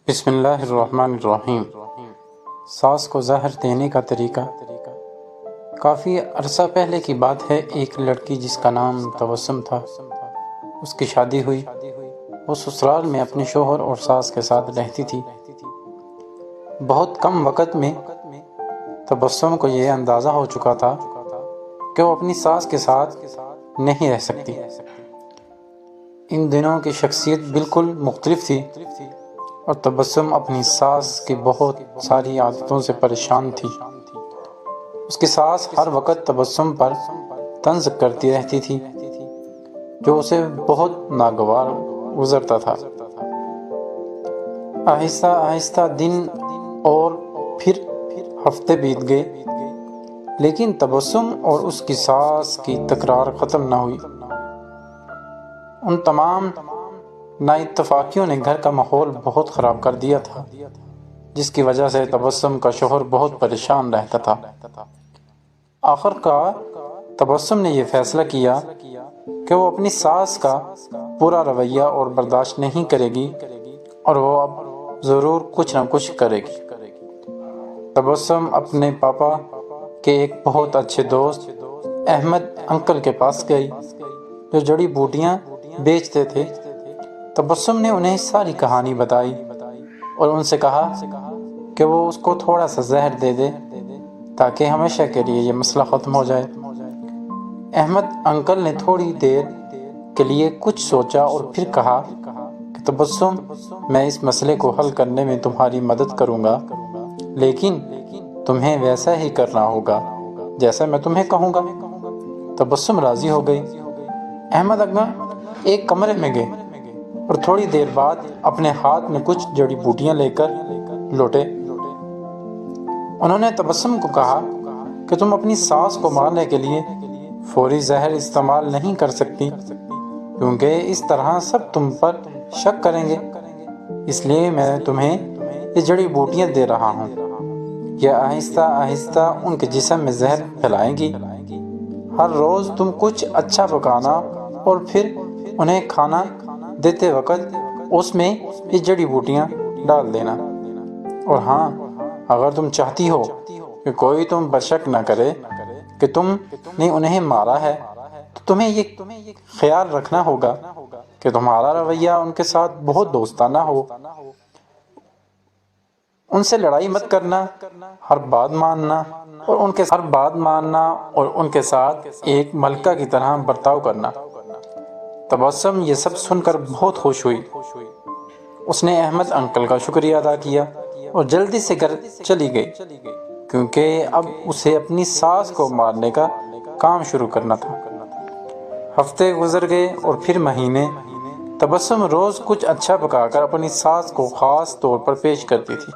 بسم اللہ الرحمن الرحیم۔ ساس کو زہر دینے کا طریقہ۔ کافی عرصہ پہلے کی بات ہے، ایک لڑکی جس کا نام تبسم تھا، اس کی شادی ہوئی۔ وہ سسرال میں اپنے شوہر اور ساس کے ساتھ رہتی تھی۔ بہت کم وقت میں تبسم کو یہ اندازہ ہو چکا تھا کہ وہ اپنی ساس کے ساتھ نہیں رہ سکتی۔ ان دنوں کی شخصیت بالکل مختلف تھی اور تبسم اپنی ساس کی بہت ساری عادتوں سے پریشان تھی۔ اس کی ساس ہر وقت تبسم پر طنز کرتی رہتی تھی، جو اسے بہت ناگوار گزرتا تھا۔ آہستہ آہستہ دن اور پھر ہفتے بیت گئے، لیکن تبسم اور اس کی ساس کی تکرار ختم نہ ہوئی۔ ان تمام نااتفاقیوں نے گھر کا ماحول بہت خراب کر دیا تھا، جس کی وجہ سے تبسم کا شوہر بہت پریشان رہتا تھا۔ آخر کار تبسم نے یہ فیصلہ کیا کہ وہ اپنی ساس کا برا رویہ اور برداشت نہیں کرے گی اور وہ اب ضرور کچھ نہ کچھ کرے گی۔ تبسم اپنے پاپا کے ایک بہت اچھے دوست احمد انکل کے پاس گئی، جو جڑی بوٹیاں بیچتے تھے۔ تبسم نے انہیں ساری کہانی بتائی اور ان سے کہا کہ وہ اس کو تھوڑا سا زہر دے دے تاکہ ہمیشہ کے لیے یہ مسئلہ ختم ہو جائے۔ احمد انکل نے تھوڑی دیر کے لیے کچھ سوچا اور پھر کہا کہ تبسم، میں اس مسئلے کو حل کرنے میں تمہاری مدد کروں گا، لیکن تمہیں ویسا ہی کرنا ہوگا جیسا میں تمہیں کہوں گا۔ تبسم راضی ہو گئی۔ احمد انکل ایک کمرے میں گئے اور تھوڑی دیر بعد اپنے ہاتھ میں کچھ جڑی بوٹیاں لے کر لوٹے۔ انہوں نے تبسم کو کہا کہ تم اپنی ساس کو مارنے کے لیے فوری زہر استعمال نہیں کر سکتی، کیونکہ اس طرح سب تم پر شک کریں گے، اس لیے میں تمہیں یہ جڑی بوٹیاں دے رہا ہوں۔ یہ آہستہ آہستہ ان کے جسم میں زہر پھیلائیں گی۔ ہر روز تم کچھ اچھا پکانا اور پھر انہیں کھانا دیتے وقت اس میں یہ جڑی بوٹیاں ڈال دینا۔ اور ہاں، اگر تم چاہتی ہو کہ کوئی تم پر شک نہ کرے کہ تم نے انہیں مارا ہے، تو تمہیں یہ خیال رکھنا ہوگا کہ تمہارا رویہ ان کے ساتھ بہت دوستانہ ہو۔ ان سے لڑائی مت کرنا، ہر بات ماننا اور ان کے ساتھ ایک ملکہ کی طرح برتاؤ کرنا۔ تبسم یہ سب سن کر بہت خوش ہوئی۔ اس نے احمد انکل کا شکریہ ادا کیا اور جلدی سے گھر چلی گئی، کیونکہ اب اسے اپنی ساس کو مارنے کا کام شروع کرنا تھا۔ ہفتے گزر گئے اور پھر مہینے۔ تبسم روز کچھ اچھا پکا کر اپنی ساس کو خاص طور پر پیش کرتی تھی۔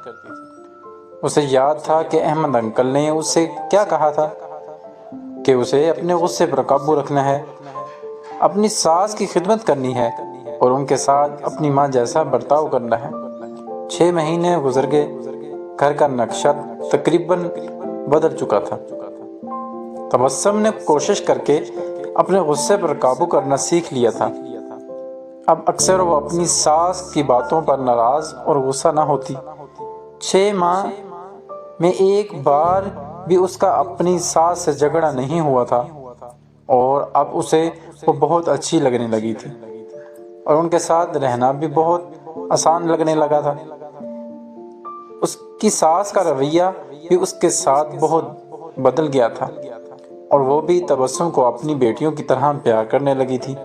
اسے یاد تھا کہ احمد انکل نے اسے کیا کہا تھا کہ اسے اپنے غصے پر قابو رکھنا ہے، اپنی ساس کی خدمت کرنی ہے اور ان کے ساتھ اپنی ماں جیسا برتاؤ کرنا ہے۔ 6 مہینے گزر گئے۔ گھر کا نقشہ تقریباً بدل چکا تھا۔ تبسم نے کوشش کر کے اپنے غصے پر قابو کرنا سیکھ لیا تھا۔ اب اکثر وہ اپنی ساس کی باتوں پر ناراض اور غصہ نہ ہوتی۔ 6 ماہ میں ایک بار بھی اس کا اپنی ساس سے جھگڑا نہیں ہوا تھا، اور اب اسے وہ بہت اچھی لگنے لگی تھی اور ان کے ساتھ رہنا بھی بہت آسان لگنے لگا تھا۔ اس کی ساس کا رویہ بھی اس کے ساتھ بہت بدل گیا تھا اور وہ بھی تبسم کو اپنی بیٹیوں کی طرح پیار کرنے لگی تھی۔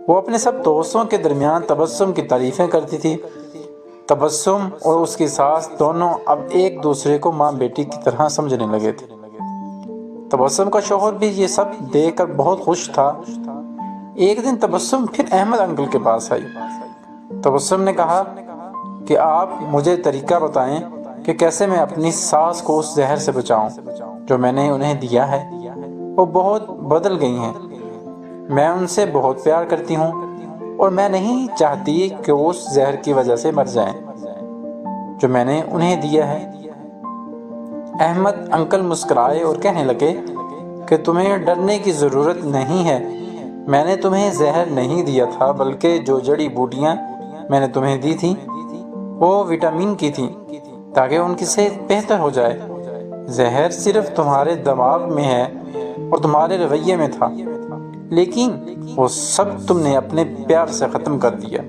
وہ اپنے سب دوستوں کے درمیان تبسم کی تعریفیں کرتی تھی۔ تبسم اور اس کی ساس دونوں اب ایک دوسرے کو ماں بیٹی کی طرح سمجھنے لگے تھے۔ تبسم کا شوہر بھی یہ سب دیکھ کر بہت خوش تھا۔ ایک دن تبسم پھر احمد انکل کے پاس آئی۔ تبسم نے کہا کہ آپ مجھے طریقہ بتائیں کہ کیسے میں اپنی ساس کو اس زہر سے بچاؤں جو میں نے انہیں دیا ہے۔ وہ بہت بدل گئی ہیں، میں ان سے بہت پیار کرتی ہوں اور میں نہیں چاہتی کہ وہ اس زہر کی وجہ سے مر جائیں جو میں نے انہیں دیا ہے۔ احمد انکل مسکرائے اور کہنے لگے کہ تمہیں ڈرنے کی ضرورت نہیں ہے، میں نے تمہیں زہر نہیں دیا تھا، بلکہ جو جڑی بوٹیاں میں نے تمہیں دی تھی وہ وٹامن کی تھی تاکہ ان کی صحت بہتر ہو جائے۔ زہر صرف تمہارے دماغ میں ہے اور تمہارے رویے میں تھا، لیکن وہ سب تم نے اپنے پیار سے ختم کر دیا۔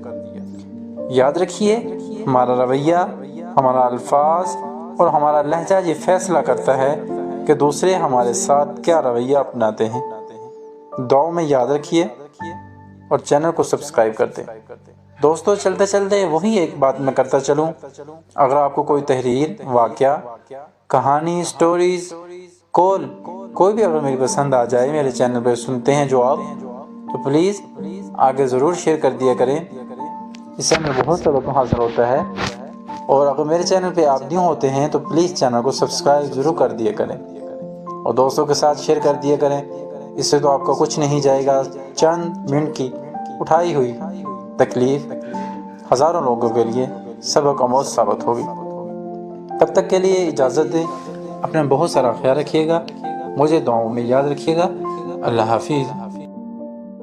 یاد رکھیے، ہمارا رویہ، ہمارا الفاظ اور ہمارا لہجہ یہ فیصلہ کرتا ہے کہ دوسرے ہمارے ساتھ کیا رویہ اپناتے ہیں۔ دعاؤں میں یاد رکھیے اور چینل کو سبسکرائب کر دیں۔ دوستو، چلتے چلتے وہی ایک بات میں کرتا چلوں، اگر آپ کو کوئی تحریر، واقعہ، کہانی، سٹوریز، کوئی بھی اگر میری پسند آ جائے، میرے چینل پہ سنتے ہیں جو آپ، تو پلیز آگے ضرور شیئر کر دیا کریں، اس سے ہمیں بہت سبق حاصل ہوتا ہے۔ اور اگر میرے چینل پہ آپ نیو ہوتے ہیں تو پلیز چینل کو سبسکرائب ضرور کر دیا کریں اور دوستوں کے ساتھ شیئر کر دیا کریں۔ اس سے تو آپ کا کچھ نہیں جائے گا، چند منٹ کی اٹھائی ہوئی تکلیف ہزاروں لوگوں کے لیے سبق آموز ثابت ہوگی۔ تب تک کے لیے اجازت دیں، اپنا بہت سارا خیال رکھیے گا، مجھے دعاؤں میں یاد رکھیے گا۔ اللہ حافظ۔